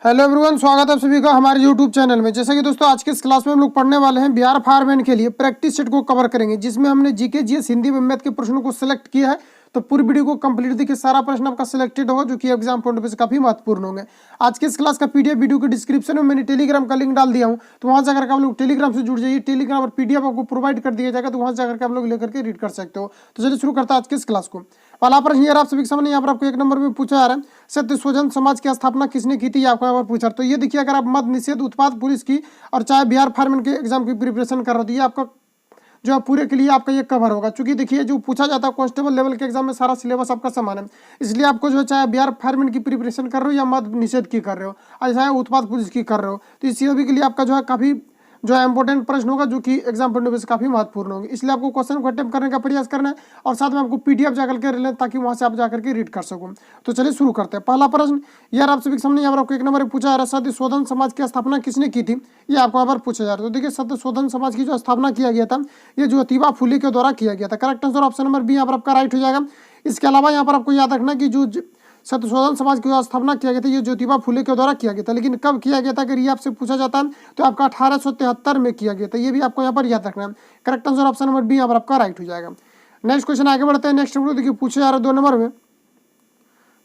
Hello everyone, स्वागत है आप सभी का हमारे यूट्यूब चैनल में। जैसा कि दोस्तों आज के इस क्लास में हम लोग पढ़ने वाले हैं बिहार फायरमैन के लिए प्रैक्टिस सेट को कवर करेंगे, जिसमें हमने जीके जीएस हिंदी में मैथ के प्रश्नों को सिलेक्ट किया है। तो पूरी वीडियो को कंप्लीट देखिए, सारा प्रश्न आपका सिलेक्टेड होगा जो कि एग्जाम पॉइंट ऑफ व्यू से काफी महत्वपूर्ण होंगे। आज के इस क्लास का पीडीएफ वीडियो के डिस्क्रिप्शन में मैंने टेलीग्राम का लिंक डाल दिया हूँ, तो वहां से अगर आप लोग टेलीग्राम से जुड़ जाइए। टेलीग्राम और पीडीएफ आपको प्रोवाइड कर दिया जाएगा, तो वहां से अगर आप लोग लेकर के रीड कर सकते हो। तो चलिए शुरू करता है आज के इस क्लास को। पहला प्रश्न यार आप सभी के सामने यहाँ पर आपको 1 नंबर में पूछा जा रहा है, सत्य शोधन समाज की स्थापना किसने की थी, आपको यहाँ पर पूछा। तो ये देखिए, अगर आप मद निषेध उत्पाद पुलिस की और चाहे बिहार फायरमैन के एग्जाम की प्रिपरेशन कर रहे हो, तो ये आपका जो है पूरे के लिए आपका ये कवर होगा। चूंकि देखिए जो पूछा जाता है कांस्टेबल लेवल के एग्जाम में सारा सिलेबस आपका समान है, इसलिए आपको जो है चाहे बिहार फायरमैन की प्रिपरेशन कर रहे हो या मद निषेध की कर रहे हो, और चाहे उत्पाद पुलिस की कर रहे हो, तो इस सभी के लिए आपका जो है काफी जो है इंपॉर्टेंट प्रश्न होगा, जो कि एग्जाम पॉइंट ऑफ व्यू से काफी महत्वपूर्ण होंगे। इसलिए आपको क्वेश्चन को अटेम्प्ट करने का प्रयास करना है और साथ में आपको पीडीएफ जाकर के लें, ताकि वहां से आप जाकर के रीड कर सको। तो चलिए शुरू करते हैं। पहला प्रश्न यार आप सभी के सामने यहाँ पर आपको 1 नंबर में पूछा जा रहा है, सत्य शोधन समाज की स्थापना किसने की थी, ये आपको यहाँ पर पूछा जा रहा है। तो देखिए, सत्य शोधन समाज की जो स्थापना किया गया था, ये ज्योतिबा फुले के द्वारा किया गया था। Correct answer option number B यहाँ पर आपका राइट हो जाएगा। इसके अलावा यहाँ पर आपको याद रखना कि जो सत्यशोधन समाज की स्थापना किया गया था, ये ज्योतिबा फुले के द्वारा किया गया था। लेकिन कब किया गया था, अगर ये आपसे पूछा जाता है तो आपका 1873 में किया गया था। ये भी आपको यहाँ पर याद रखना है। Correct answer option number B यहाँ पर आपका राइट हो जाएगा। नेक्स्ट क्वेश्चन आगे बढ़ते हैं। नेक्स्ट देखिए पूछे जा रहा है 2 नंबर में,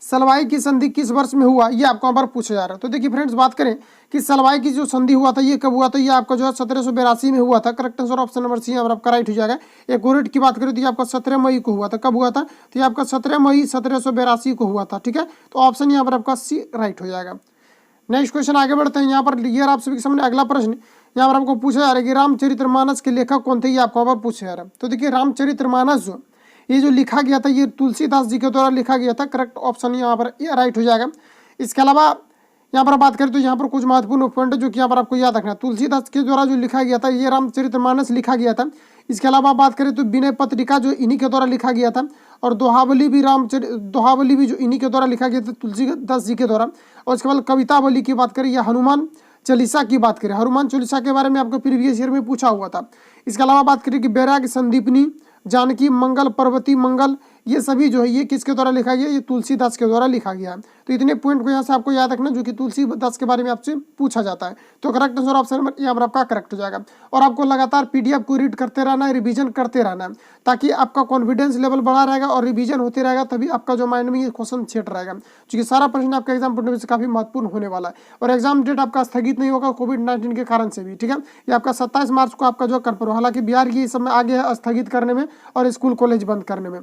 सलवाई की संधि किस वर्ष में हुआ, ये आपको यहाँ पर पूछा जा रहा है। तो देखिए फ्रेंड्स, बात करें कि सलवाई की जो संधि हुआ था ये कब हुआ था, ये आपका जो है 1782 में हुआ था। Correct answer option number C यहाँ पर आपका राइट हो जाएगा। एक ओरेट की बात करें तो ये आपका 17 मई को हुआ था। कब हुआ था, तो ये आपका 17 मई 1782 को हुआ था। ठीक है, तो ऑप्शन यहाँ पर आपका सी राइट हो जाएगा। नेक्स्ट क्वेश्चन आगे बढ़ते हैं। यहाँ पर ये आप सभी के सामने अगला प्रश्न यहाँ पर आपको पूछा जा रहा है कि रामचरितमानस के लेखक कौन थे, ये आपको यहाँ पर पूछा जा रहा है। तो देखिए, रामचरितमानस ये जो लिखा गया था, ये तुलसीदास जी के द्वारा लिखा गया था। करेक्ट ऑप्शन यहाँ पर ये राइट हो जाएगा। इसके अलावा यहाँ पर बात करें तो यहाँ पर कुछ महत्वपूर्ण पॉइंट है जो कि यहाँ पर आपको याद रखना है। तुलसीदास के द्वारा जो लिखा गया था, ये रामचरितमानस लिखा गया था। इसके अलावा बात करें तो विनय पत्रिका जो इन्हीं के द्वारा लिखा गया था, और दोहावली भी जो इन्हीं के द्वारा लिखा गया था, तुलसीदास जी के द्वारा। और इसके बाद कवितावली की बात करें या हनुमान चालीसा की बात करें, हनुमान चालीसा के बारे में आपको प्रीवियस ईयर में पूछा हुआ था। इसके अलावा बात करें कि बैराग संदीपनी, जानकी मंगल, पर्वती मंगल, ये सभी जो है ये किसके द्वारा लिखा गया, ये तुलसीदास के द्वारा लिखा गया है। तो इतने पॉइंट को यहाँ से आपको याद रखना जो कि तुलसीदास के बारे में आपसे पूछा जाता है। तो करेक्ट आंसर ऑप्शन नंबर यहाँ पर आपका करेक्ट हो जाएगा। और आपको लगातार पीडीएफ को रीड करते रहना है, रिवीजन करते रहना है, ताकि आपका कॉन्फिडेंस लेवल बढ़ा रहेगा और रिवीजन होते रहेगा, तभी आपका जो माइंड में ये क्वेश्चन सेट रहेगा। क्योंकि सारा प्रश्न आपका एग्जाम पॉइंट ऑफ व्यू से काफी महत्वपूर्ण होने वाला है। और एग्जाम डेट आपका स्थगित नहीं होगा कोविड-19 के कारण से भी। ठीक है, ये आपका 27 मार्च को आपका जो कंफर्म, हालांकि बिहार की इस समय आगे है स्थगित करने में और स्कूल कॉलेज बंद करने में,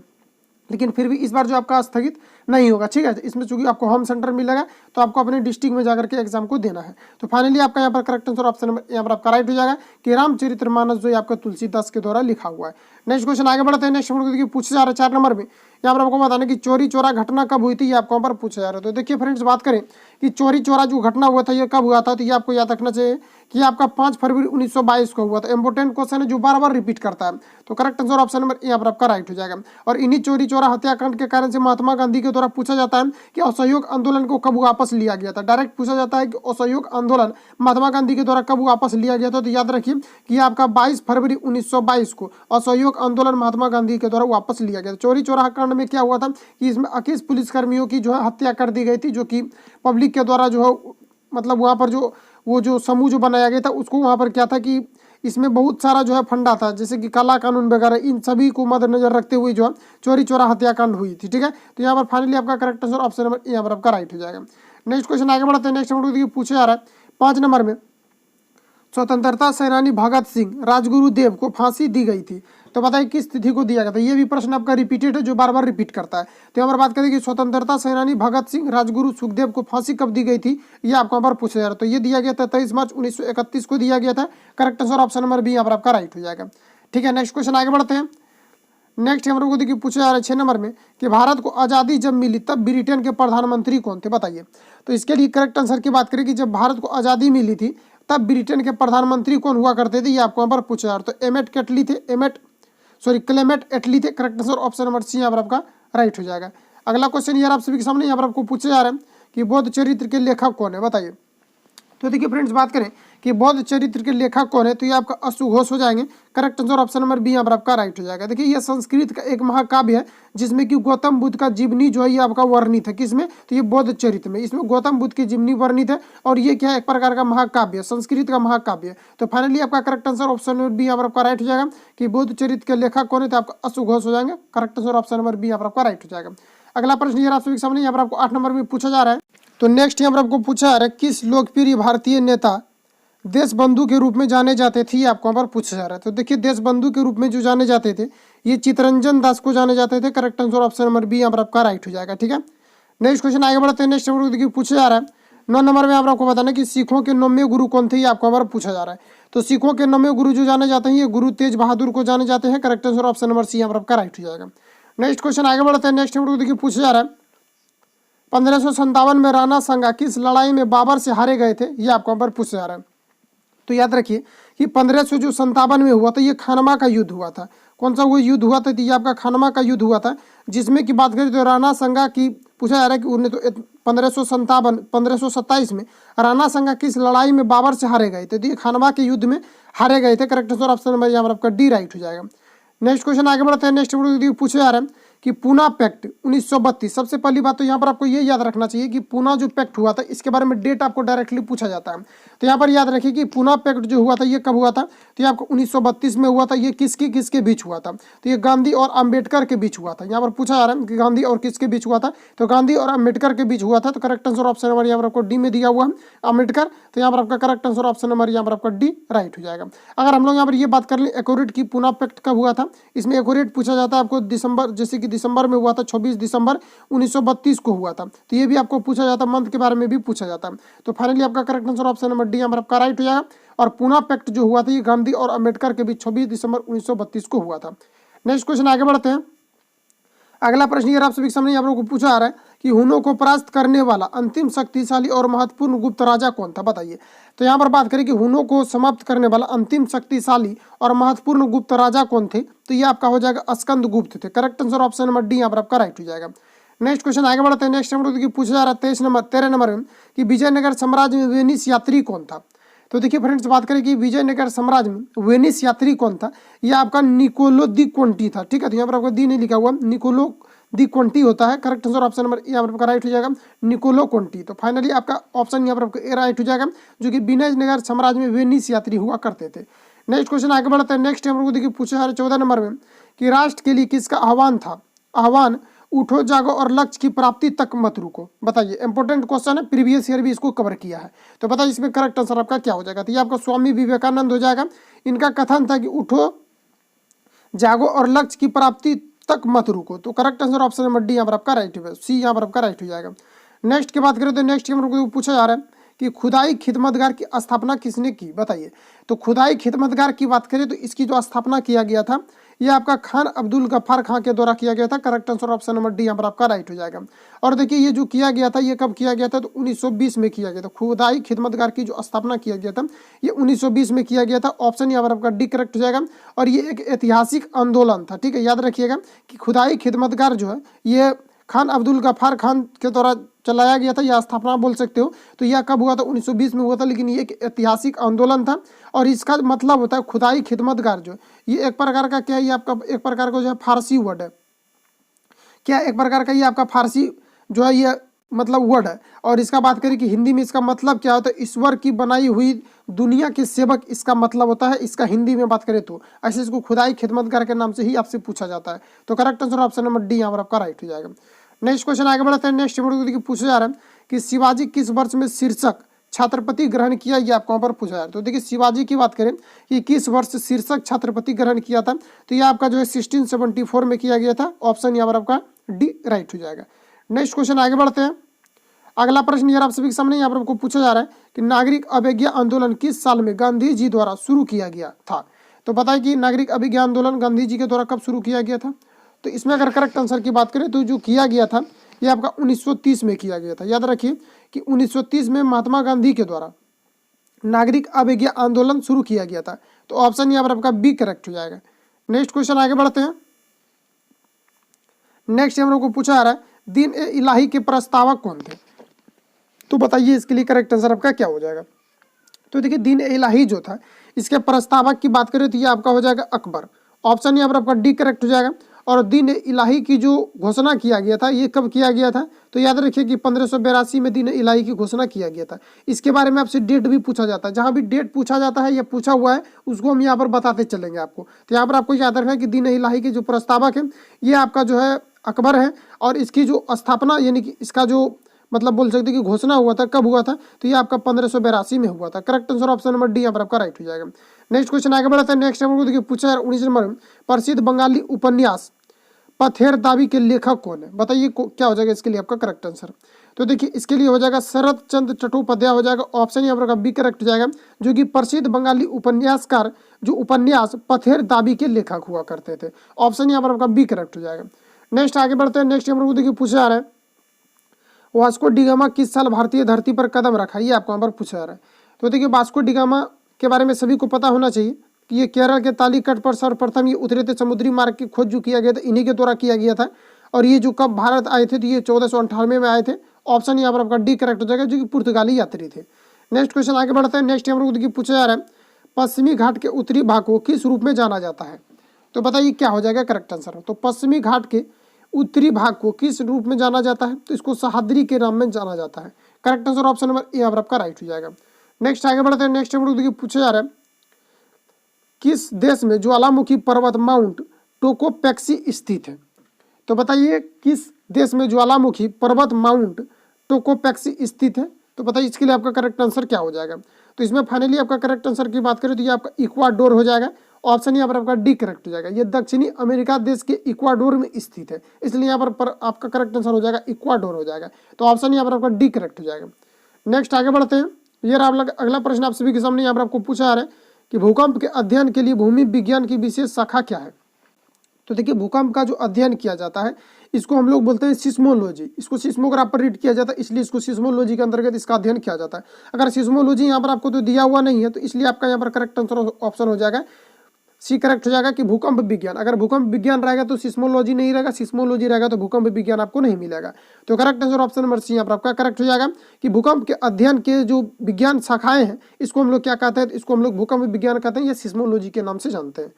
लेकिन फिर भी इस बार जो आपका स्थगित नहीं होगा। ठीक है, इसमें चूंकि आपको होम सेंटर मिलेगा, तो आपको अपने डिस्ट्रिक्ट में जाकर के एग्जाम को देना है। तो फाइनली आपका यहाँ पर करेक्ट आंसर ऑप्शन यहाँ पर आपका राइट हो जाएगा कि रामचरितमानस जो आपका तुलसीदास के द्वारा लिखा हुआ है। नेक्स्ट क्वेश्चन आगे बढ़ते हैं। नेक्स्ट देखिए पूछा जा रहा है 4 नंबर में, यहाँ पर आपको बताना कि चोरी चोरा घटना कब हुई थी, ये आपको यहाँ पर पूछा जा रहा है। तो देखिए फ्रेंड्स, बात करें कि चोरी चोरा जो घटना हुआ था ये कब हुआ था, तो ये आपको याद रखना चाहिए कि आपका 5 फरवरी 1922 को हुआ था। इंपॉर्टेंट क्वेश्चन है जो बार बार रिपीट करता है। तो करेक्ट आंसर ऑप्शन नंबर यहाँ पर आपका राइट हो जाएगा। और इन्हीं चोरी चोरा हत्याकांड के कारण से महात्मा गांधी के द्वारा पूछा जाता है कि असहयोग आंदोलन को कब वापस लिया गया था। डायरेक्ट पूछा जाता है कि असहयोग आंदोलन महात्मा गांधी के द्वारा कब वापस लिया गया था। तो याद रखिए कि आपका 22 फरवरी 1922 को असहयोग आंदोलन महात्मा गांधी के द्वारा वापस लिया गया था। चोरी चोरा कांड में क्या हुआ था कि इसमें 21 पुलिसकर्मियों की जो है हत्या कर दी गई थी, जो कि पब्लिक के द्वारा जो है, मतलब वहाँ पर जो वो जो समूह जो बनाया गया था उसको वहाँ पर क्या था कि इसमें बहुत सारा जो है फंडा था, जैसे कि काला कानून वगैरह, इन सभी को मद्देनजर रखते हुए जो है चोरी चोरा हत्याकांड हुई थी। ठीक है, तो यहाँ पर फाइनली आपका करेक्ट आंसर ऑप्शन नंबर यहाँ पर आपका राइट हो जाएगा। नेक्स्ट क्वेश्चन आगे बढ़ते हैं। नेक्स्ट नंबर पूछा जा रहा है 5 नंबर में, स्वतंत्रता सेनानी भगत सिंह राजगुरु देव को फांसी दी गई थी, तो बताइए किस तिथि को दिया गया था। ये भी प्रश्न आपका रिपीटेड है, जो बार बार रिपीट करता है। तो यहाँ पर बात करें कि स्वतंत्रता सेनानी भगत सिंह राजगुरु सुखदेव को फांसी कब दी गई थी, ये आपको यहाँ पर पूछा जा रहा है। तो ये दिया गया था 23 मार्च 1931 को दिया गया था। Correct answer option number B यहाँ पर आपका राइट हो जाएगा। ठीक है, नेक्स्ट क्वेश्चन आगे बढ़ते हैं। नेक्स्ट हम लोग को देखिए पूछा जा रहा है 6 नंबर में कि भारत को आज़ादी जब मिली तब ब्रिटेन के प्रधानमंत्री कौन थे, बताइए। तो इसके लिए करेक्ट आंसर की बात करें कि जब भारत को आज़ादी मिली थी तब ब्रिटेन के प्रधानमंत्री कौन हुआ करते थे, ये आपको यहाँ पर पूछा जा रहा है। तो क्लेमेट एटली थे। Correct answer option number C यहाँ पर आपका राइट हो जाएगा। अगला क्वेश्चन यार आप सभी के सामने यहाँ पर आपको पूछा जा रहा है कि बौद्ध चरित्र के लेखक कौन है, बताइए। तो देखिए फ्रेंड्स, बात करें कि बौद्ध चरित्र के लेखक कौन है, तो ये आपका अश्वघोष हो जाएंगे। Correct answer option number B यहाँ पर आपका राइट हो जाएगा। देखिए ये संस्कृत का एक महाकाव्य है जिसमें कि गौतम बुद्ध का जीवनी जो है ये आपका वर्णित है। किसमें? तो ये बौद्ध चरित्र में, इसमें गौतम बुद्ध की जीवनी वर्णित है और ये क्या है, एक प्रकार का महाकाव्य है, संस्कृत का महाकाव्य है। तो फाइनली आपका correct answer option number B यहाँ पर आपका राइट हो जाएगा कि बौद्ध चरित्र के लेखक कौन है, तो आपका अश्वघोष हो जाएंगे। Correct answer option number B यहाँ पर आपका राइट हो जाएगा। अगला प्रश्न ये आप सभी के सामने यहाँ पर आपको 8 नंबर में पूछा जा रहा है। तो नेक्स्ट यहाँ पर आपको पूछा जा रहा है, किस लोकप्रिय भारतीय नेता देशबंधु के रूप में जाने जाते थे, ये आपको यहाँ पर पूछा जा रहा है। तो देखिए देशबंधु के रूप में जो जाने जाते थे ये चित्तरंजन दास को जाने जाते थे। Correct answer option number B यहाँ पर आपका राइट हो जाएगा। ठीक है, नेक्स्ट क्वेश्चन आगे बढ़ते हैं। नेक्स्ट नंबर देखिए पूछा जा रहा है 9 नंबर में, यहाँ पर आपको बताना कि सिखों के 9वें गुरु कौन थे, ये आपको यहाँ पर पूछा जा रहा है। तो सिखों के 9वें गुरु जो जाने जाते हैं ये गुरु तेज बहादुर को जाने जाते हैं। Correct answer option number C यहाँ पर आपका राइट हो जाएगा। नेक्स्ट क्वेश्चन आगे बढ़ते हैं। नेक्स्ट नंबर देखिए पूछा जा रहा है 1557 में राणा सांगा किस लड़ाई में बाबर से हारे गए थे, ये आपको यहाँ पर पूछा जा रहा है। तो याद रखिए कि 1557 में हुआ था, ये खानवा का युद्ध हुआ था। कौन सा वो युद्ध हुआ था, तो ये आपका खानवा का युद्ध हुआ था, जिसमें की बात करें तो राणा सांगा की पूछा जा रहा है कि उन्हें तो 1527 में राणा सांगा किस लड़ाई में बाबर से हारे गए थे, तो ये खानवा के युद्ध में हारे गए थे। करेक्ट आंसर ऑप्शन नंबर यहाँ पर आपका डी राइट हो जाएगा। नेक्स्ट क्वेश्चन आगे बढ़ते हैं। नेक्स्ट पूछा जा रहा है कि पूना पैक्ट 1932, सबसे पहली बात तो यहाँ पर आपको ये याद रखना चाहिए कि पूना जो पैक्ट हुआ था इसके बारे में डेट आपको डायरेक्टली पूछा जाता है। तो यहाँ पर याद रखिए कि पूना पैक्ट जो हुआ था ये कब हुआ था, तो ये आपको 1932 में हुआ था। ये किसके बीच हुआ था, तो ये गांधी और अम्बेडकर के बीच हुआ था। यहाँ पर पूछा जा रहा है कि गांधी और किसके बीच हुआ था, तो गांधी और अम्बेडकर के बीच हुआ था। तो करेक्ट आंसर ऑप्शन नंबर यहाँ पर आपको डी में दिया हुआ है अम्बेडकर। तो यहाँ पर आपका करेक्ट आंसर ऑप्शन नंबर यहाँ पर आपका डी राइट हो जाएगा। अगर हम लोग यहाँ पर ये बात कर लें एक्यूरेट की पूना पैक्ट कब हुआ था, इसमें एक्यूरेट पूछा जाता है आपको दिसंबर, जैसे कि दिसंबर में हुआ था, 26 दिसंबर 1932 को हुआ था। तो ये भी आपको पूछा जाता है, मंथ के बारे में भी पूछा जाता है। तो फाइनली आपका correct answer option number D यहाँ पर आपका राइट हो जाएगा। और पूना पैक्ट जो हुआ था ये गांधी और अम्बेडकर के बीच 26 दिसंबर 1932 को हुआ था। नेक्स्ट क्वेश्चन आगे बढ़ते हैं। अगला प्रश्न ये आप सभी के सामने यहाँ पर पूछा जा रहा है कि हुनों को परास्त करने वाला अंतिम शक्तिशाली और महत्वपूर्ण गुप्त राजा कौन था, बताइए। तो यहाँ पर बात करें कि हुनों को समाप्त करने वाला अंतिम शक्तिशाली और महत्वपूर्ण गुप्त राजा कौन थे, तो ये आपका हो जाएगा स्कंद गुप्त थे। Correct answer option number D यहाँ पर आपका राइट हो जाएगा। नेक्स्ट क्वेश्चन आगे बढ़ते हैं। नेक्स्ट नंबर पूछा जा रहा है 13 नंबर में कि विजयनगर साम्राज्य में वेनिस यात्री कौन था। तो देखिए फ्रेंड्स, बात करें कि विजयनगर साम्राज्य में वेनिस यात्री कौन था, यह आपका निकोलो दी क्वांटी था। ठीक है, तो यहाँ पर आपको दी नहीं लिखा हुआ, निकोलो दी क्वांटी होता है। करेक्ट आंसर ऑप्शन नंबर यहाँ पर आपका राइट हो जाएगा निकोलो क्वांटी। तो फाइनली आपका ऑप्शन यहाँ पर आपको ए राइट हो जाएगा, जो कि विजयनगर साम्राज्य में वेनिस यात्री हुआ करते थे। नेक्स्ट क्वेश्चन आगे बढ़ते हैं। नेक्स्ट नंबर को देखिए पूछा जा रहा है 14 नंबर में कि राष्ट्र के लिए किसका आह्वान था, आह्वान उठो जागो और लक्ष्य की प्राप्ति तक मत रुको, बताइए। इंपॉर्टेंट क्वेश्चन है, प्रीवियस ईयर भी इसको कवर किया है। तो बताइए इसमें करेक्ट आंसर आपका क्या हो जाएगा, तो ये आपका स्वामी विवेकानंद हो जाएगा। इनका कथन था कि उठो जागो और लक्ष्य की प्राप्ति तक मत रुको। तो correct answer option number D यहाँ पर आपका राइट है, सी यहाँ पर आपका राइट हो जाएगा। नेक्स्ट की बात करें तो नेक्स्ट नंबर को पूछा जा रहा है कि खुदाई खिदमतगार की स्थापना किसने की, बताइए। तो खुदाई खिदमतगार की बात करें तो इसकी जो स्थापना किया गया था ये आपका खान अब्दुल गफ्फार खां के द्वारा किया गया था। Correct answer option number D यहाँ पर आपका राइट हो जाएगा। और देखिए ये जो किया गया था ये कब किया गया था, तो 1920 में किया गया था। खुदाई खिदमतगार की जो स्थापना किया गया था ये 1920 में किया गया था। ऑप्शन यहाँ पर आपका डी करेक्ट हो जाएगा। और ये एक ऐतिहासिक आंदोलन था। ठीक है, याद रखिएगा कि खुदाई खिदमतगार जो है ये खान अब्दुल गफ्फार खान के द्वारा चलाया गया था, या स्थापना बोल सकते हो। तो यह कब हुआ था, 1920 में हुआ था, लेकिन ये एक ऐतिहासिक आंदोलन था। और इसका मतलब होता है खुदाई खिदमतगार जो ये एक प्रकार का क्या है, ये आपका एक प्रकार का जो है फारसी वर्ड है, क्या एक प्रकार का ये आपका फारसी जो है ये मतलब वर्ड है। और इसका बात करें कि हिंदी में इसका मतलब क्या होता है, ईश्वर की बनाई हुई दुनिया के सेवक इसका मतलब होता है। इसका हिंदी में बात करें तो ऐसे इसको खुदाई खिदमतगार के नाम से ही आपसे पूछा जाता है। तो correct answer option number D यहाँ पर आपका राइट हो जाएगा। नेक्स्ट क्वेश्चन आगे बढ़ते हैं। नेक्स्ट नंबर पूछा जा रहा है कि शिवाजी किस वर्ष में शीर्षक छत्रपति ग्रहण किया, ये आपको यहाँ पर पूछा जा रहा है। तो देखिए शिवाजी की बात करें कि किस वर्ष शीर्षक छत्रपति ग्रहण किया था, तो ये आपका जो है 1674 में किया गया था। ऑप्शन यहाँ पर आपका डी राइट हो जाएगा। नेक्स्ट क्वेश्चन आगे बढ़ते हैं। अगला प्रश्न यार आप सभी के सामने यहाँ पर आपको पूछा जा रहा है कि नागरिक अवज्ञा आंदोलन किस साल में गांधी जी द्वारा शुरू किया गया था। तो बताइए कि नागरिक अवज्ञा आंदोलन गांधी जी के द्वारा कब शुरू किया गया था। तो इसमें अगर करेक्ट आंसर की बात करें तो जो किया गया था ये आपका 1930 में किया गया था। याद रखिए कि 1930 में महात्मा गांधी के द्वारा नागरिक अवज्ञा आंदोलन शुरू किया गया था। तो ऑप्शन यहाँ पर आपका बी करेक्ट हो जाएगा। नेक्स्ट क्वेश्चन आगे बढ़ते हैं। नेक्स्ट हम लोग को पूछा जा रहा है दीन ए इलाही के प्रस्तावक कौन थे। तो बताइए इसके लिए करेक्ट आंसर आपका क्या हो जाएगा। तो देखिए दीन इलाही जो था इसके प्रस्तावक की बात करें तो ये आपका हो जाएगा अकबर। ऑप्शन यहाँ पर आपका डी करेक्ट हो जाएगा। और दीन इलाही की जो घोषणा किया गया था ये कब किया गया था, तो याद रखिए कि 1582 में दीन इलाही की घोषणा किया गया था। इसके बारे में आपसे डेट भी पूछा जाता है, जहां भी डेट पूछा जाता है या पूछा हुआ है उसको हम यहाँ पर बताते चलेंगे आपको। तो यहाँ पर आपको याद रखना है कि दीन इलाही के जो प्रस्तावक है ये आपका जो है अकबर है। और इसकी जो स्थापना यानी कि इसका जो मतलब बोल सकते हैं कि घोषणा हुआ था, कब हुआ था, तो ये आपका 1582 में हुआ था। Correct answer option number D यहाँ पर आपका राइट हो जाएगा। नेक्स्ट क्वेश्चन आगे बढ़ाते हैं। नेक्स्ट नंबर को देखिए पूछा है 19 नंबर में, प्रसिद्ध बंगाली उपन्यास पथेर दाबी के लेखक कौन है, बताइए क्या हो जाएगा इसके लिए आपका करेक्ट आंसर। तो देखिए इसके लिए हो जाएगा शरत चंद्र चट्टोपाध्याय हो जाएगा। ऑप्शन यहाँ पर बी करेक्ट हो जाएगा, जो कि प्रसिद्ध बंगाली उपन्यासकार जो उपन्यास पथेर दाबी के लेखक हुआ करते थे। ऑप्शन यहाँ पर आपका बी करेक्ट हो जाएगा। नेक्स्ट आगे बढ़ते हैं। नेक्स्ट नंबर को देखिए पूछा जा रहा है वास्को डिगामा किस साल भारतीय धरती पर कदम रखा, ये आपको यहाँ पर पूछा जा रहा है। तो देखिए वास्को डिगामा के बारे में सभी को पता होना चाहिए कि ये केरल के तालीकट पर सर्वप्रथम ये उतरे थे। समुद्री मार्ग की खोज जो किया गया था इन्हीं के द्वारा किया गया था। और ये जो कब भारत आए थे तो ये 1498 में आए थे। ऑप्शन यहाँ पर आपका डी करेक्ट हो जाएगा, जो कि पुर्तगाली यात्री थे। नेक्स्ट क्वेश्चन आगे बढ़ते हैं। नेक्स्ट नंबर को पूछा जा रहा है पश्चिमी घाट के उत्तरी भाग को किस रूप में जाना जाता है, तो बताइए क्या हो जाएगा करेक्ट आंसर। तो पश्चिमी घाट के उत्तरी भाग को किस रूप में जाना जाता है, तो इसको सह्याद्री के नाम में जाना जाता है। Correct answer option number A यहाँ पर आपका राइट हो जाएगा। नेक्स्ट आगे बढ़ते हैं। नेक्स्ट नंबर को पूछा जा रहा है किस देश में ज्वालामुखी पर्वत माउंट टोकोपेक्सी स्थित है, तो बताइए किस देश में ज्वालामुखी पर्वत माउंट टोकोपेक्सी स्थित है, तो बताइए इसके लिए आपका करेक्ट आंसर क्या हो जाएगा। तो इसमें फाइनली आपका करेक्ट आंसर की बात करें तो ये आपका इक्वाडोर हो जाएगा। ऑप्शन यहाँ पर आपका डी करेक्ट हो जाएगा। ये दक्षिणी अमेरिका देश के इक्वाडोर में स्थित है, इसलिए यहाँ पर आपका करेक्ट आंसर हो जाएगा इक्वाडोर हो जाएगा। तो ऑप्शन यहाँ पर आपका डी करेक्ट हो जाएगा। नेक्स्ट आगे बढ़ते हैं। ये अगला प्रश्न आप सभी के सामने यहाँ पर आपको पूछा जा रहा है कि भूकंप के अध्ययन के लिए भूमि विज्ञान की विशेष शाखा क्या है। तो देखिए भूकंप का जो अध्ययन किया जाता है इसको हम लोग बोलते हैं सिस्मोलॉजी। इसको सिस्मोग्राफ पर रीड किया जाता है, इसलिए इसको सिस्मोलॉजी के अंतर्गत इसका अध्ययन किया जाता है। अगर सिस्मोलॉजी यहाँ पर आपको तो दिया हुआ नहीं है तो इसलिए आपका यहाँ पर करेक्ट आंसर ऑप्शन हो जाएगा सी करेक्ट हो जाएगा कि भूकंप विज्ञान। अगर भूकंप विज्ञान रहेगा तो सिस्मोलॉजी नहीं रहेगा, सिस्मोलॉजी रहेगा तो भूकंप विज्ञान आपको नहीं मिलेगा। तो correct answer option number C यहाँ पर आपका करेक्ट हो जाएगा कि भूकंप के अध्ययन के जो विज्ञान शाखाएं हैं इसको हम लोग क्या कहते हैं, इसको हम लोग भूकंप विज्ञान कहते हैं या सिस्मोलॉजी के नाम से जानते हैं।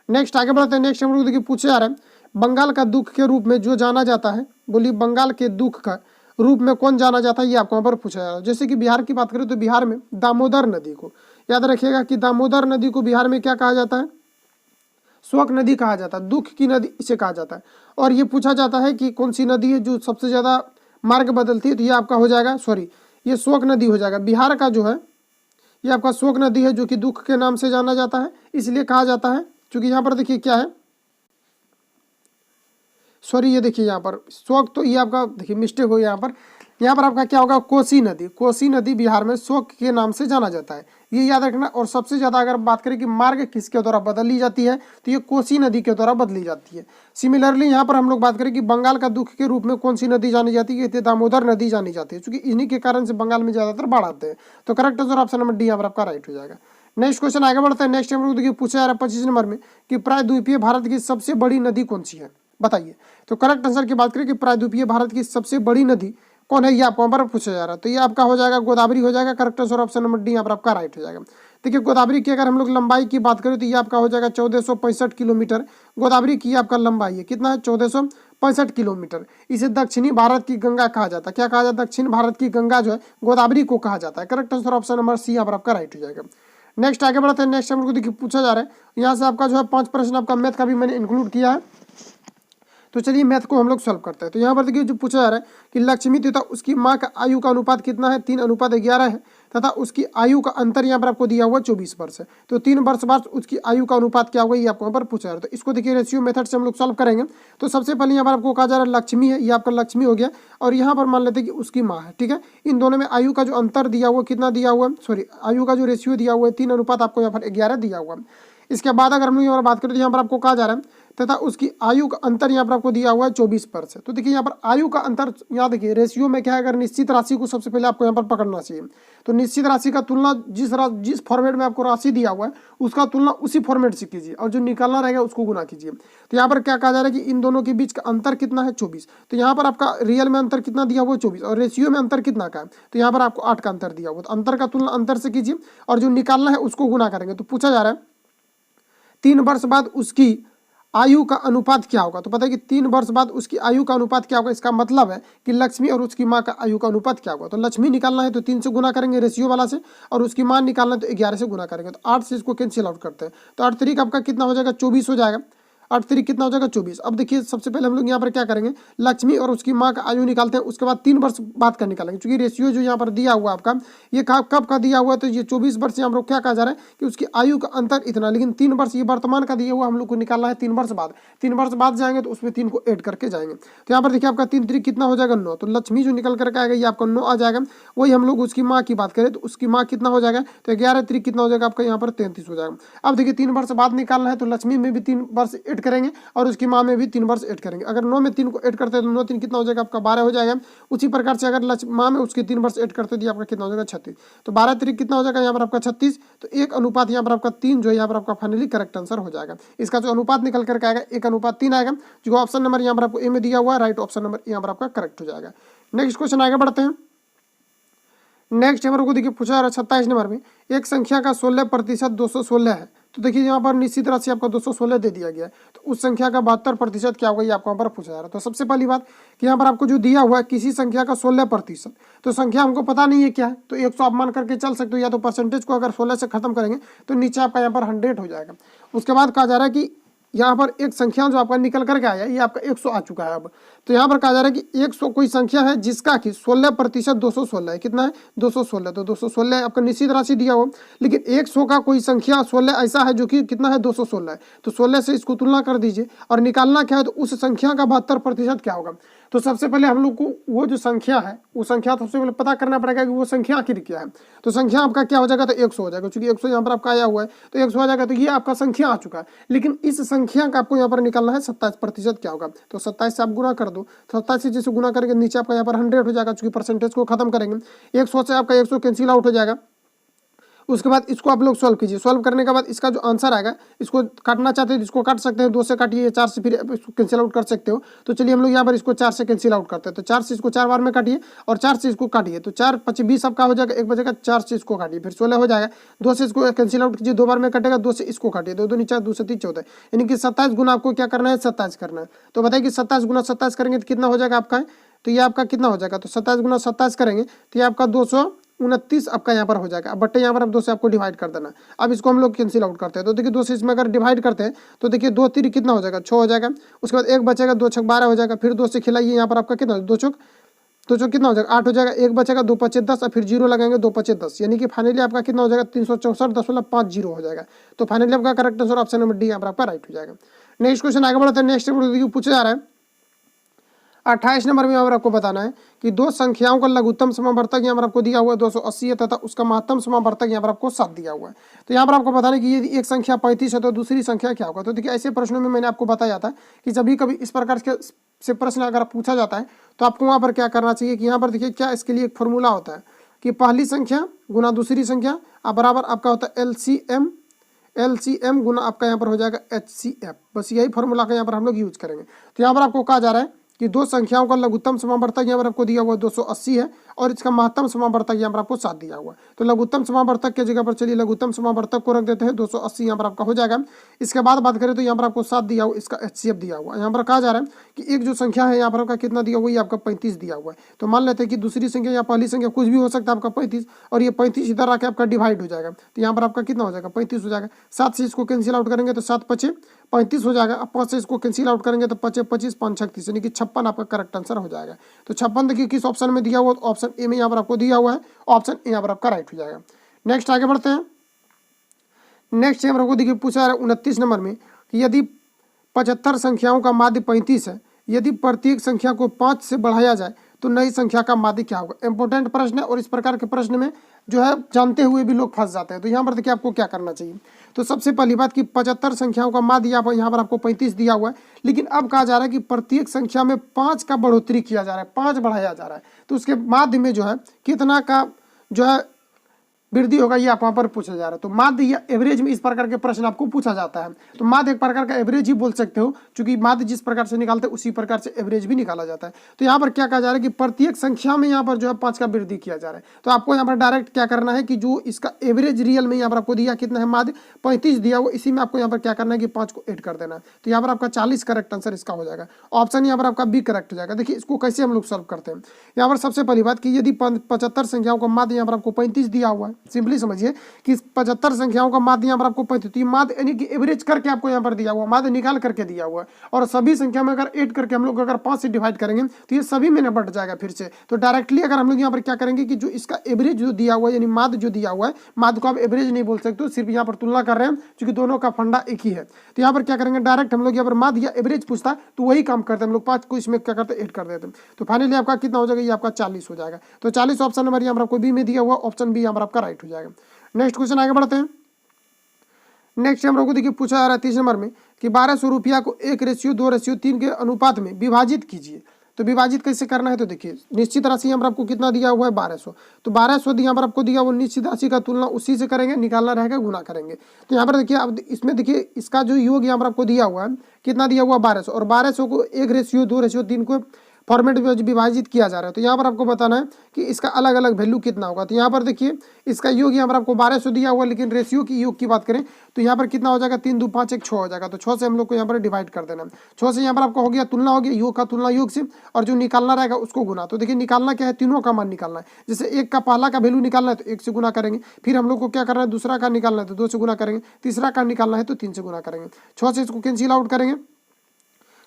नेक्स्ट आगे बढ़ते हैं। नेक्स्ट नंबर देखिए पूछा जा रहा है बंगाल का दुख के रूप में जो जाना जाता है, बोलिए बंगाल के दुख का रूप में कौन जाना जाता है, ये आपको यहाँ पर पूछा जा रहा है। जैसे कि बिहार की बात करें तो बिहार में दामोदर नदी को याद रखिएगा कि दामोदर नदी को बिहार में क्या कहा जाता है, शोक नदी कहा जाता है, दुख की नदी इसे कहा जाता है। और ये पूछा जाता है कि कौन सी नदी है जो सबसे ज्यादा मार्ग बदलती है, तो ये आपका हो जाएगा ये शोक नदी हो जाएगा। बिहार का जो है ये आपका शोक नदी है जो कि दुख के नाम से जाना जाता है, इसलिए कहा जाता है। क्योंकि यहाँ पर देखिए क्या है, ये देखिए यहाँ पर शोक, तो ये आपका देखिए मिस्टेक हो यहाँ पर आपका क्या होगा कोसी नदी बिहार में शोक के नाम से जाना जाता है, ये याद रखना। और सबसे ज्यादा अगर बात करें कि मार्ग किसके द्वारा बदली जाती है तो ये कोसी नदी के द्वारा बदली जाती है। सिमिलरली यहाँ पर हम लोग बात करें कि बंगाल का दुख के रूप में कौन सी नदी जानी जाती है, दामोदर नदी जानी जाती है, क्योंकि इन्हीं के कारण से बंगाल में ज्यादातर बाढ़ आते हैं। तो correct answer option number D यहाँ पर आपका राइट हो जाएगा। नेक्स्ट क्वेश्चन आगे बढ़ते हैं। नेक्स्ट नंबर देखिए पूछा जा रहा है 25 नंबर में कि प्रायद्वीपीय भारत की सबसे बड़ी नदी कौन सी है, बताइए। तो करेक्ट आंसर की बात करें कि प्रायद्वीपीय भारत की सबसे बड़ी नदी कौन है, ये आपको यहाँ पर पूछा जा रहा है। तो ये आपका हो जाएगा गोदावरी हो जाएगा। Correct answer option number D यहाँ पर आपका राइट हो जाएगा। देखिए गोदावरी की अगर हम लोग लंबाई की बात करें तो ये आपका हो जाएगा 1465 किलोमीटर। गोदावरी की आपका लंबाई है कितना है 1465 किलोमीटर। इसे दक्षिणी भारत की गंगा कहा जाता है। क्या कहा जाता है, दक्षिण भारत की गंगा जो है गोदावरी को कहा जाता है। Correct answer option number C यहाँ पर आपका राइट हो जाएगा। नेक्स्ट आगे बढ़ते हैं। नेक्स्ट नंबर को देखिए पूछा जा रहा है, यहाँ से आपका जो है 5 प्रश्न आपका मैथ का भी मैंने इंक्लूड किया है। तो चलिए मैथ को हम लोग सॉल्व करते हैं। तो यहाँ पर देखिए जो पूछा जा रहा है कि लक्ष्मी तथा उसकी माँ का आयु का अनुपात कितना है, 3:11 है, तथा उसकी आयु का अंतर यहाँ पर आपको दिया हुआ 24 वर्ष है। तो 3 वर्ष बाद उसकी आयु का अनुपात क्या होगा, ये आपको यहाँ पर पूछा जा रहा है। तो इसको देखिए रेशियो मेथड से हम लोग सॉल्व करेंगे। तो सबसे पहले यहाँ पर आपको कहा जा रहा है लक्ष्मी है, ये आपका लक्ष्मी हो गया, और यहाँ पर मान लेते हैं कि उसकी माँ है, ठीक है। इन दोनों में आयु का जो अंतर दिया हुआ कितना दिया हुआ है, आयु का जो रेशियो दिया हुआ है 3 अनुपात आपको यहाँ पर 11 दिया हुआ है। इसके बाद अगर हम लोग यहाँ पर बात करें तो यहाँ पर आपको कहा जा रहा है तथा उसकी आयु का अंतर यहाँ पर आपको दिया हुआ है 24 वर्ष है। तो देखिए यहाँ पर आयु का अंतर, यहाँ देखिए रेशियो में क्या है, अगर निश्चित राशि को सबसे पहले आपको यहाँ पर पकड़ना चाहिए। तो निश्चित राशि का तुलना जिस फॉर्मेट में आपको राशि दिया हुआ है उसका तुलना उसी फॉर्मेट से कीजिए और जो निकालना रहेगा उसको गुना कीजिए। तो यहाँ पर क्या कहा जा रहा है कि इन दोनों के बीच का अंतर कितना है, 24। तो यहाँ पर आपका रियल में अंतर कितना दिया हुआ है, 24, और रेशियो में अंतर कितना का है, तो यहाँ पर आपको 8 का अंतर दिया हुआ। तो अंतर का तुलना अंतर से कीजिए और जो निकालना है उसको गुना करेंगे। तो पूछा जा रहा है 3 वर्ष बाद उसकी आयु का अनुपात क्या होगा। तो पता है कि 3 वर्ष बाद उसकी आयु का अनुपात क्या होगा, इसका मतलब है कि लक्ष्मी और उसकी माँ का आयु का अनुपात क्या होगा। तो लक्ष्मी निकालना है तो 3 से गुना करेंगे रेशियो वाला से, और उसकी माँ निकालना है तो 11 से गुना करेंगे। तो 8 से इसको कैंसिल आउट करते हैं। तो 8 तरीक आपका कितना हो जाएगा, 24 हो जाएगा। 8 तरीक कितना हो जाएगा, 24। अब देखिए सबसे पहले हम लोग यहाँ पर क्या करेंगे, लक्ष्मी और उसकी माँ का आयु निकालते हैं, उसके बाद 3 वर्ष बाद का निकालेंगे। क्योंकि रेशियो जो यहाँ पर दिया हुआ आपका ये कब का दिया हुआ है, तो ये 24 वर्ष यहाँ पर क्या कहा जा रहा है कि उसकी आयु का अंतर इतना, लेकिन 3 वर्ष ये वर्तमान का दिया हुआ हम लोग को निकालना है 3 वर्ष बाद। 3 वर्ष बाद जाएंगे तो उसमें 3 को ऐड करके जाएंगे। तो यहाँ पर देखिए आपका 3 तरीक कितना हो जाएगा, 9। तो लक्ष्मी जो निकल करके आएगा ये आपका 9 आ जाएगा। वही हम लोग उसकी माँ की बात करें तो उसकी माँ कितना हो जाएगा, तो 11 तरीक कितना हो जाएगा आपका यहाँ पर 33 हो जाएगा। अब देखिए 3 वर्ष बाद निकालना है तो लक्ष्मी में भी 3 वर्ष ऐड करेंगे और उसकी माँ में भी 3 वर्ष ऐड करेंगे। अगर 9 में 3 को ऐड करते हैं तो 9 3 कितना हो जाएगा आपका 12 हो जाएगा। उसी प्रकार से अगर माँ में उसके 3 वर्ष ऐड करते हैं तो आपका कितना हो जाएगा 36। तो 12 तरीक कितना हो जाएगा यहाँ पर आपका 36। तो 1 अनुपात यहाँ पर आपका 3 जो है यहाँ पर आपका फाइनली करेक्ट आंसर हो जाएगा। इसका जो अनुपात निकल करके आएगा 1 अनुपात 3 आएगा, जो ऑप्शन नंबर यहाँ पर आपको ए में दिया हुआ है, राइट ऑप्शन नंबर यहाँ पर आपका करेक्ट हो जाएगा। नेक्स्ट क्वेश्चन आगे बढ़ते हैं। नेक्स्ट नंबर को देखिए पूछा जा रहा है 27 नंबर में, एक संख्या का 16% 216 है। तो देखिए यहाँ पर निश्चित राशि आपका 216 दे दिया गया है, तो उस संख्या का 72% क्या होगा ये आपको यहाँ पर पूछा जा रहा है। तो सबसे पहली बात कि यहाँ पर आपको जो दिया हुआ है किसी संख्या का 16%, तो संख्या हमको पता नहीं है क्या है, तो 100 आप मान करके चल सकते हो, या तो परसेंटेज को अगर 16 से खत्म करेंगे तो नीचे आपका यहाँ पर 100 हो जाएगा। उसके बाद कहा जा रहा है कि यहाँ पर एक संख्या जो आपका निकल करके आया ये आपका 100 आ चुका है। अब तो यहाँ पर कहा जा रहा है कि 100 कोई संख्या है जिसका कि 16% 216 है। कितना है, 216। तो 216 आपका निश्चित राशि दिया हो, लेकिन 100 का कोई संख्या 16 ऐसा है जो कि कितना है, 216 है। तो 16 से इसको तुलना कर दीजिए और निकालना क्या है, तो उस संख्या का 72% क्या होगा। तो सबसे पहले हम लोग को वो जो संख्या है वो संख्या सबसे पहले पता करना पड़ेगा कि वो संख्या आखिर क्या है। तो संख्या आपका क्या हो जाएगा, तो 100 हो जाएगा। क्योंकि 100 यहाँ पर आपका आया हुआ है तो 100 आ जाएगा। तो ये आपका संख्या आ चुका है, लेकिन इस संख्या का आपको यहाँ पर निकालना है 27% क्या होगा। तो 27 से आप गुना कर दो, 27 से जैसे गुना करेंगे नीचे आपका यहाँ पर 100 हो जाएगा। क्योंकि परसेंटेज को खत्म करेंगे, 100 से आपका 100 कैंसिल आउट हो जाएगा। उसके बाद इसको आप लोग सॉल्व कीजिए। सॉल्व करने के बाद इसका जो आंसर आएगा, इसको काटना चाहते हैं इसको काट सकते हैं, 2 से काटिए, 4 से फिर इसको कैंसिल आउट कर सकते हो। तो चलिए हम लोग यहाँ पर इसको 4 से कैंसिल आउट करते हैं। तो 4 से इसको 4 बार में काटिए और 4 से इसको काटिए। तो 4 5 20 आपका हो जाएगा, 1 बचेगा, 4 से इसको काटिए, फिर 16 हो जाएगा। 2 से इसको कैंसिल आउट कीजिए, 2 बार में कटेगा, 2 से इसको काटिए, 2 2 4 2 से 3 14, यानी कि 27 गुना आपको क्या करना है, 27 करना है। तो बताइए कि 27 गुना 27 करेंगे तो कितना हो जाएगा आपका, तो ये आपका कितना हो जाएगा। तो 27 गुना 27 करेंगे तो ये आपका 229 आपका यहाँ पर हो जाएगा। अब बट्टे यहाँ पर अब 2 से आपको डिवाइड कर देना। अब इसको हम लोग कैंसिल आउट करते हैं। तो देखिए 2 से इसमें अगर डिवाइड करते हैं तो देखिए 2 3 कितना हो जाएगा, 6 हो जाएगा। उसके बाद 1 बचेगा, 2 6 12 हो जाएगा। फिर 2 से खिलाइए, यहाँ पर आपका कितना, 2 चौक कितना हो जाएगा, 8 हो जाएगा। 1 बचेगा, 2 5 10 और फिर 0 लगाएंगे, 2 5 10, यानी कि फाइनली आपका कितना हो जाएगा, 364.50 हो जाएगा। तो फाइनली आपका correct answer option number D यहाँ पर आपका राइट हो जाएगा। नेक्स्ट क्वेश्चन आगे बढ़ते हैं। नेक्स्ट पूछा जा रहा है 28 नंबर में यहाँ पर आपको बताना है कि 2 संख्याओं का लघुत्तम समावर्तक यहाँ पर आपको दिया हुआ है 280 है, तथा उसका महत्तम समावर्तक यहाँ पर आपको 7 दिया हुआ है। तो यहाँ पर आपको बताना है कि ये एक संख्या 35 है तो दूसरी संख्या क्या होगा। तो देखिए ऐसे प्रश्नों में मैंने आपको बताया था कि जब भी कभी इस प्रकार से प्रश्न अगर पूछा जाता है तो आपको वहाँ पर क्या करना चाहिए कि यहाँ पर देखिए क्या इसके लिए एक फॉर्मूला होता है कि पहली संख्या गुना दूसरी संख्या बराबर आपका होता है LCM गुना आपका यहाँ पर हो जाएगा HCF। बस यही फॉर्मूला का यहाँ पर हम लोग यूज करेंगे। तो यहाँ पर आपको कहा जा रहा है कि 2 संख्याओं का लघुत्तम समावर्तक यहाँ पर आपको दिया हुआ है 280 है और इसका महत्तम समावर्तक यहाँ पर आपको 7 दिया हुआ है। तो लघुत्तम समावर्तक के जगह पर चलिए लघुत्तम समावर्तक को रख देते हैं, 280 यहाँ पर आपका हो जाएगा। इसके बाद बात करें तो यहाँ पर आपको 7 दिया हुआ, इसका HCF दिया हुआ है। यहाँ पर कहा जा रहा है कि एक जो संख्या है यहाँ पर आपका कितना दिया हुआ है, आपका 35 दिया हुआ है। तो मान लेते हैं कि दूसरी संख्या या पहली संख्या कुछ भी हो सकता है आपका 35, और ये 35 इधर आके आपका डिवाइड हो जाएगा। तो यहाँ पर आपका कितना हो जाएगा, 35 हो जाएगा। 7 से इसको कैंसिल आउट करेंगे तो 7 5 35 हो जाएगा। अब 5 से इसको कैंसिल आउट करेंगे तो 5 25 5 36, यानी कि 56 आपका करेक्ट आंसर हो जाएगा। तो 56 देखिए किस ऑप्शन में दिया हुआ, ऑप्शन ए में यहाँ पर आपको दिया हुआ है, ऑप्शन ए यहाँ पर आपका राइट हो जाएगा। नेक्स्ट आगे बढ़ते हैं। नेक्स्ट यहाँ पर आपको देखिए पूछा है 29 नंबर में कि यदि 75 संख्याओं का माध्य 35 है, यदि प्रत्येक संख्या को 5 से बढ़ाया जाए तो नई संख्या का माध्य क्या होगा। इंपॉर्टेंट प्रश्न है और इस प्रकार के प्रश्न में जो है जानते हुए भी लोग फंस जाते हैं। तो यहाँ पर देखिए आपको क्या करना चाहिए। तो सबसे पहली बात कि 75 संख्याओं का माध्य यहाँ पर आपको 35 दिया हुआ है, लेकिन अब कहा जा रहा है कि प्रत्येक संख्या में 5 का बढ़ोतरी किया जा रहा है, 5 बढ़ाया जा रहा है, तो उसके माध्य में जो है कितना का जो है वृद्धि होगा, ये आप वहाँ पर पूछा जा रहा है। तो माध्य या एवरेज में इस प्रकार के प्रश्न आपको पूछा जाता है। तो माध्य एक प्रकार का एवरेज ही बोल सकते हो, क्योंकि माध्य जिस प्रकार से निकालते हैं उसी प्रकार से एवरेज भी निकाला जाता है। तो यहाँ पर क्या कहा जा रहा है कि प्रत्येक संख्या में यहाँ पर जो है 5 का वृद्धि किया जा रहा है। तो आपको यहाँ पर डायरेक्ट क्या करना है कि जो इसका एवरेज रियल में यहाँ पर आपको दिया कितना है माध्य 35 दिया हुआ, इसी में आपको यहाँ पर क्या करना है कि 5 को ऐड कर देना है। तो यहाँ पर आपका 40 करेक्ट आंसर इसका हो जाएगा। ऑप्शन यहाँ पर आपका बी करेक्ट हो जाएगा। देखिए इसको कैसे हम लोग सॉल्व करते हैं। यहाँ पर सबसे पहली बात कि यदि 75 संख्याओं का माध्य यहाँ पर आपको 35 दिया हुआ है, सिंपली समझिए कि 75 संख्याओं का माध्य यहाँ पर आपको 35, तो ये माध्य यानी कि एवरेज करके आपको यहाँ पर दिया हुआ, माध्य निकाल करके दिया हुआ है, और सभी संख्या में अगर ऐड करके हम लोग अगर 5 से डिवाइड करेंगे तो ये सभी में बढ़ जाएगा फिर से। तो डायरेक्टली अगर हम लोग यहाँ पर क्या करेंगे कि जो इसका एवरेज जो दिया हुआ है यानी माध्य जो दिया हुआ है, माध्य को आप एवरेज नहीं बोल सकते, सिर्फ यहाँ पर तुलना कर रहे हैं क्योंकि दोनों का फंडा एक ही है। तो यहाँ पर क्या करेंगे डायरेक्ट हम लोग यहाँ पर माध्य या एवरेज पूछता है तो वही काम करते हैं हम लोग, 5 को इसमें क्या करते हैं ऐड कर देते हैं। तो फाइनली आपका कितना हो जाएगा, ये आपका 40 हो जाएगा। तो 40 ऑप्शन नंबर यहाँ पर आपको बी में दिया हुआ, ऑप्शन बी यहाँ पर आपका राइट हो जाएगा। नेक्स्ट क्वेश्चन आगे बढ़ते हैं। नेक्स्ट हम लोग को देखिए पूछा जा रहा है 30 नंबर में कि 1200 रुपया को 1:2:3 के अनुपात में विभाजित कीजिए। तो विभाजित कैसे करना है, तो देखिए निश्चित राशि यहाँ पर आपको कितना दिया हुआ है 1200, तो 1200 यहाँ पर आपको दिया हुआ निश्चित राशि का तुलना उसी से करेंगे, निकालना रहेगा, गुना करेंगे। तो यहाँ पर देखिए अब इसमें देखिए इसका जो योग यहाँ पर आपको दिया हुआ है कितना दिया हुआ 1200, और 1200 को 1:2:3 को फॉर्मेट में विभाजित किया जा रहा है। तो यहाँ पर आपको बताना है कि इसका अलग अलग वैल्यू कितना होगा। तो यहाँ पर देखिए इसका योग यहाँ पर आपको 1200 दिया हुआ, लेकिन रेशियो की योग की बात करें तो यहाँ पर कितना हो जाएगा 3 2 5 1 6 हो जाएगा। तो 6 से हम लोग को यहाँ पर डिवाइड कर देना। 6 से यहाँ पर आपको हो गया तुलना हो गया, योग का तुलना योग से, और जो निकालना रहेगा उसको गुना। तो देखिए निकालना क्या है, तीनों का मान निकालना है। जैसे एक का पहला का वैल्यू निकालना है तो 1 से गुना करेंगे, फिर हम लोग को क्या करना है दूसरा का निकालना है तो 2 से गुना करेंगे, तीसरा का निकालना है तो 3 से गुना करेंगे। 6 से इसको कैंसिल आउट करेंगे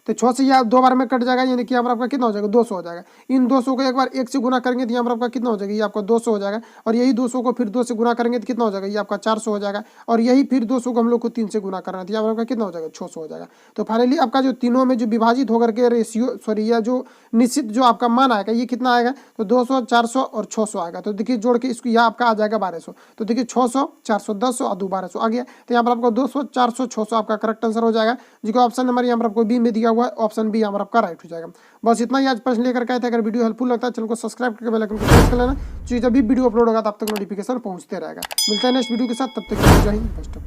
तो 6 से यह 2 बार में कट जाएगा, यानी कि यहाँ पर आपका कितना हो जाएगा 200 हो जाएगा। इन 200 को एक बार 1 से गुना करेंगे तो यहाँ पर आपका कितना हो जाएगा, ये आपका 200 हो जाएगा, और यही 200 को फिर 2 से गुना करेंगे तो कितना हो जाएगा, ये आपका 400 हो जाएगा, और यही फिर 200 को हम लोग को 3 से गुना करना है तो यहाँ पर आपका कितना हो जाएगा 600 हो जाएगा। तो फाइनली आपका जो तीनों में जो विभाजित होकर के रेशियो या जो निश्चित जो आपका मान आएगा ये कितना आएगा, तो 200 400 और 600 आएगा। तो देखिए जोड़ के इसको यह आपका आ जाएगा 1200। तो देखिए 600 400 1000 और 1200 आ गया। तो यहाँ पर आपको 200 400 600 आपका करेक्ट आंसर हो जाएगा, जिसको ऑप्शन नंबर यहाँ पर आपको बी में दिया हुआ है, ऑप्शन बी आपका राइट हो जाएगा। बस इतना ही आज प्रश्न लेकर के आए थे। अगर वीडियो हेल्पफुल लगता है चैनल को सब्सक्राइब करके बेल आइकन को प्रेस कर लेना, जो जब भी वीडियो अपलोड होगा तब तक नोटिफिकेशन पहुंचते रहेगा। मिलता है नेक्स्ट वीडियो के साथ, तब तक जय हिंद।